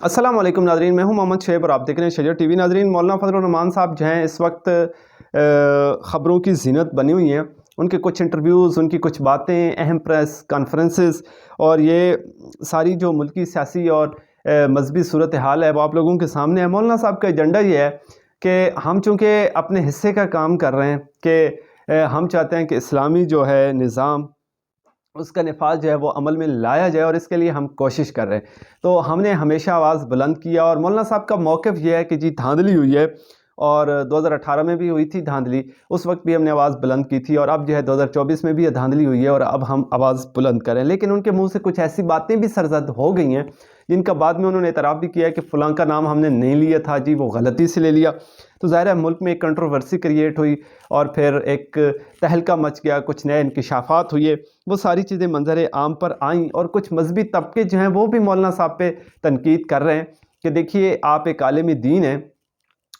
अस्सलाम वालेकुम नाज़रीन, मैं हूं मोहम्मद शुएब और आप देख रहे हैं शजर टीवी। नाज़रीन, मौलाना फजलुर रहमान साहब जो हैं इस वक्त ख़बरों की ज़ीनत बनी हुई हैं। उनके कुछ इंटरव्यूज़, उनकी कुछ बातें, अहम प्रेस कॉन्फ्रेंसेस और ये सारी जो मुल्की सियासी और मजहबी सूरत हाल है वो आप लोगों के सामने है। मौलाना साहब का एजेंडा ये है कि हम चूँकि अपने हिस्से का काम कर रहे हैं कि हम चाहते हैं कि इस्लामी जो है निज़ाम उसका नफाज जो है वो अमल में लाया जाए और इसके लिए हम कोशिश कर रहे हैं। तो हमने हमेशा आवाज़ बुलंद किया और मौलाना साहब का मौक़िफ़ ये है कि जी धांधली हुई है और 2018 में भी हुई थी धांधली, उस वक्त भी हमने आवाज़ बुलंद की थी और अब जो है 2024 में भी ये धांधली हुई है और अब हम आवाज़ बुलंद करें। लेकिन उनके मुंह से कुछ ऐसी बातें भी सरजद हो गई हैं जिनका बाद में उन्होंने इतराफ़ भी किया है कि फ़लाँ का नाम हमने नहीं लिया था जी, वो गलती से ले लिया। तो ज़ाहिर है मुल्क में एक कंट्रोवर्सी क्रिएट हुई और फिर एक तहलका मच गया, कुछ नए इंकशाफात हुए, वो सारी चीज़ें मंजर आम पर आईं और कुछ मजहबी तबके जो हैं वो भी मौलाना साहब पे तनकीद कर रहे हैं कि देखिए आप एक आलिम दीन हैं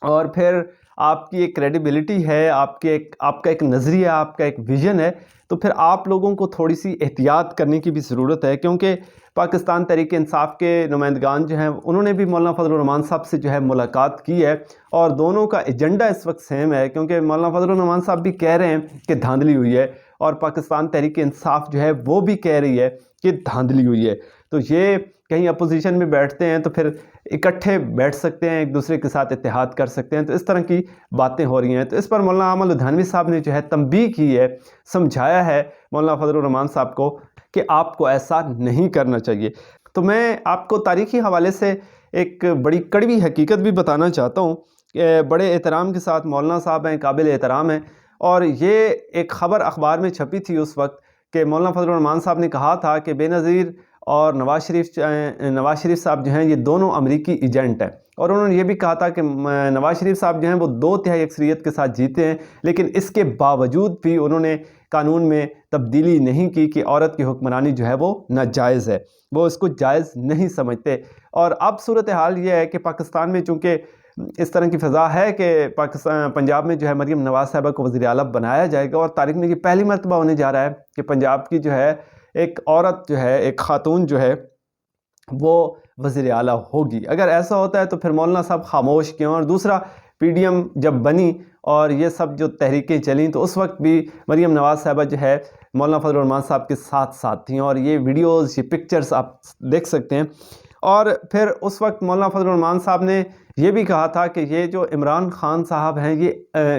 और फिर आपकी एक क्रेडिबिलिटी है, आपका एक नज़रिया, आपका एक विज़न है, तो फिर आप लोगों को थोड़ी सी एहतियात करने की भी ज़रूरत है। क्योंकि पाकिस्तान तहरीक इंसाफ के नुमाइंदगान जो हैं उन्होंने भी मौलाना फजलुर रहमान साहब से जो है मुलाकात की है और दोनों का एजेंडा इस वक्त सेम है। क्योंकि मौलाना फजलुर रहमान साहब भी कह रहे हैं कि धांधली हुई है और पाकिस्तान तहरीक इंसाफ जो है वो भी कह रही है कि धांधली हुई है। तो ये कहीं अपोजिशन में बैठते हैं तो फिर इकट्ठे बैठ सकते हैं, एक दूसरे के साथ इत्तेहाद कर सकते हैं, तो इस तरह की बातें हो रही हैं। तो इस पर मौलाना आमल लुधियानवी साहब ने जो है तंबीह की है, समझाया है मौलाना फजलुर रहमान साहब को कि आपको ऐसा नहीं करना चाहिए। तो मैं आपको तारीख़ी हवाले से एक बड़ी कड़वी हकीकत भी बताना चाहता हूँ कि बड़े एहतराम के साथ मौलाना साहब हैं, काबिल एहतराम हैं और ये एक ख़बर अखबार में छपी थी उस वक्त कि मौलाना फजलुर रहमान साहब ने कहा था कि बेनज़ीर और नवाज़ शरीफ साहब जो हैं ये दोनों अमरीकी एजेंट हैं और उन्होंने ये भी कहा था कि नवाज़ शरीफ साहब जो हैं वो 2/3 अक्सरियत के साथ जीते हैं, लेकिन इसके बावजूद भी उन्होंने कानून में तब्दीली नहीं की कि औरत की हुक्मरानी जो है वो नाजायज़ है, वो इसको जायज़ नहीं समझते। और अब सूरत हाल ये है कि पाकिस्तान में चूँकि इस तरह की फ़ज़ा है कि पंजाब में जो है मरीम नवाज़ साहिबा को वज़ीर आला बनाया जाएगा और तारीख़ में ये पहली मरतबा होने जा रहा है कि पंजाब की जो है एक औरत जो है, एक खातून जो है वो वज़ीर आला होगी। अगर ऐसा होता है तो फिर मौलाना साहब खामोश क्यों? और दूसरा, पीडीएम जब बनी और ये सब जो तहरीकें चलीं तो उस वक्त भी मरीम नवाज़ साहिबा जो है मौलाना फजलुर रहमान साहब के साथ साथ थी और ये वीडियोज़, ये पिक्चर्स आप देख सकते हैं। और फिर उस वक्त मौलाना फजलुर रहमान साहब ने ये भी कहा था कि ये जो इमरान खान साहब हैं ये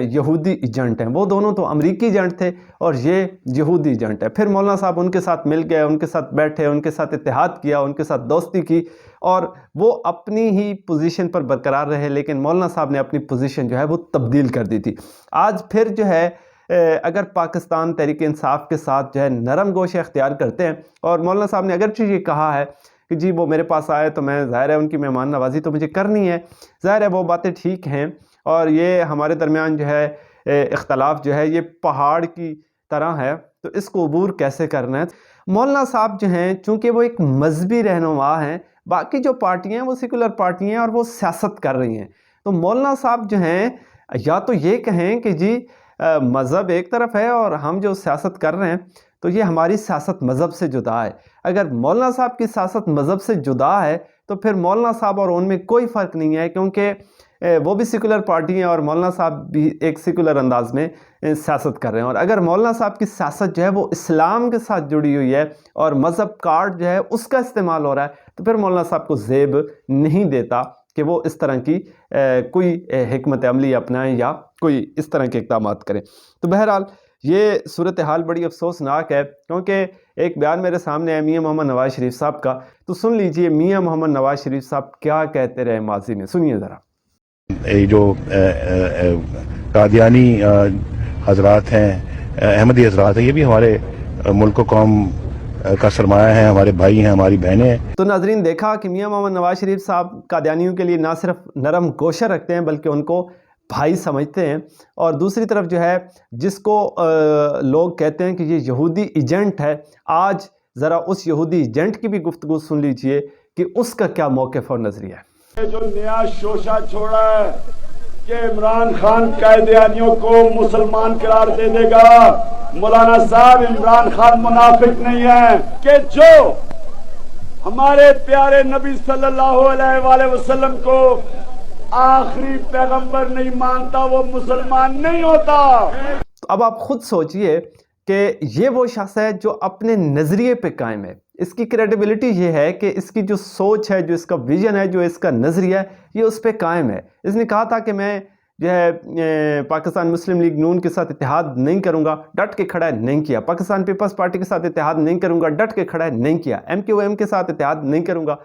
यहूदी एजेंट हैं, वो दोनों तो अमरीकी एजेंट थे और ये यहूदी एजेंट है। फिर मौलाना साहब उनके साथ मिल गए, उनके साथ बैठे, उनके साथ इत्तेहाद किया, उनके साथ दोस्ती की और वो अपनी ही पोजीशन पर बरकरार रहे, लेकिन मौलाना साहब ने अपनी पोजीशन जो है वो तब्दील कर दी थी। आज फिर जो है अगर पाकिस्तान तहरीक इंसाफ के साथ जो है नरम गोश अख्तियार करते हैं और मौलाना साहब ने अगरचे ये कहा है कि जी वो मेरे पास आए तो मैं ज़ाहिर है उनकी मेहमान नवाज़ी तो मुझे करनी है, ज़ाहिर है वो बातें ठीक हैं और ये हमारे दरमियान जो है इख्तलाफ जो है ये पहाड़ की तरह है, तो इसको अबूर कैसे करना है। मौलाना साहब जो हैं चूँकि वो एक मजहबी रहनुमा हैं, बाकी जो पार्टियाँ हैं वो सेकुलर पार्टियाँ हैं और वो सियासत कर रही हैं, तो मौलाना साहब जो हैं या तो ये कहें कि जी मज़हब एक तरफ है और हम जो सियासत कर रहे हैं तो ये हमारी सियासत मज़हब से जुदा है। अगर मौलाना साहब की सियासत मज़हब से जुदा है तो फिर मौलाना साहब और उनमें कोई फ़र्क नहीं है, क्योंकि वो भी सेकुलर पार्टी हैं और मौलाना साहब भी एक सेकुलर अंदाज में सियासत कर रहे हैं। और अगर मौलाना साहब की सियासत जो है वो इस्लाम के साथ जुड़ी हुई है और मज़हब कार्ड जो है उसका इस्तेमाल हो रहा है, तो फिर मौलाना साहब को ज़ेब नहीं देता कि वो इस तरह की कोई हिकमत अमली अपनाएं या कोई इस तरह के इक़दाम करें। तो बहरहाल ये सूरत हाल बड़ी अफसोसनाक है, क्योंकि एक बयान मेरे सामने है मियाँ मोहम्मद नवाज़ शरीफ साहब का, तो सुन लीजिए मियाँ मोहम्मद नवाज़ शरीफ साहब क्या कहते रहे माजी में, सुनिए ज़रा। ये जो कादियानी हजरात हैं, अहमदी हजरात हैं, ये भी हमारे मुल्क कौम का सरमाया है, हमारे भाई हैं, हमारी बहनें हैं। तो नाजरीन देखा कि मियाँ मोहम्मद नवाज़ शरीफ साहब कादियानियों के लिए ना सिर्फ नरम गोशा रखते हैं बल्कि उनको भाई समझते हैं, और दूसरी तरफ जो है जिसको लोग कहते हैं कि ये यहूदी एजेंट है, आज ज़रा उस यहूदी एजेंट की भी गुफ्तगू सुन लीजिए कि उसका क्या मौक़िफ़ और नज़रिया है। जो नया शोशा छोड़ा है कि इमरान खान कायदियानियों को मुसलमान करार दे देगा, मौलाना साहब इमरान खान मुनाफिक नहीं है कि जो हमारे प्यारे नबी सल्लल्लाहु अलैहि वसल्लम को आखिरी पैगंबर नहीं मानता वो मुसलमान नहीं होता। अब आप खुद सोचिए कि ये वो शख्स है जो अपने नज़रिए पे कायम है। इसकी क्रेडिबिलिटी ये है कि इसकी जो सोच है, जो इसका विजन है, जो इसका नज़रिया है, ये उस पे कायम है। इसने कहा था कि मैं जो है पाकिस्तान मुस्लिम लीग नून के साथ इत्तेहाद नहीं करूंगा, डट के खड़ा है, नहीं किया। पाकिस्तान पीपल्स पार्टी के साथ इत्तेहाद नहीं करूंगा, डट के खड़ा है, नहीं किया। MQM के साथ इत्तेहाद नहीं करूंगा,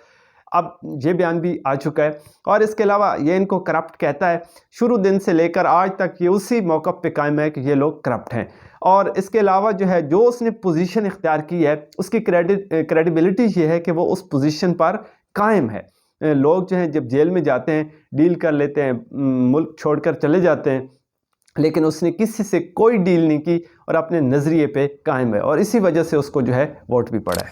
अब ये बयान भी आ चुका है। और इसके अलावा ये इनको करप्ट कहता है। शुरू दिन से लेकर आज तक ये उसी मौक़िफ़ पे कायम है कि ये लोग करप्ट हैं। और इसके अलावा जो है जो उसने पोजीशन इख्तियार की है, उसकी क्रेडिबिलिटी ये है कि वो उस पोजीशन पर कायम है। लोग जो हैं जब जेल में जाते हैं, डील कर लेते हैं, मुल्क छोड़कर चले जाते हैं, लेकिन उसने किसी से कोई डील नहीं की और अपने नज़रिए पे कायम है, और इसी वजह से उसको जो है वोट भी पड़ा है।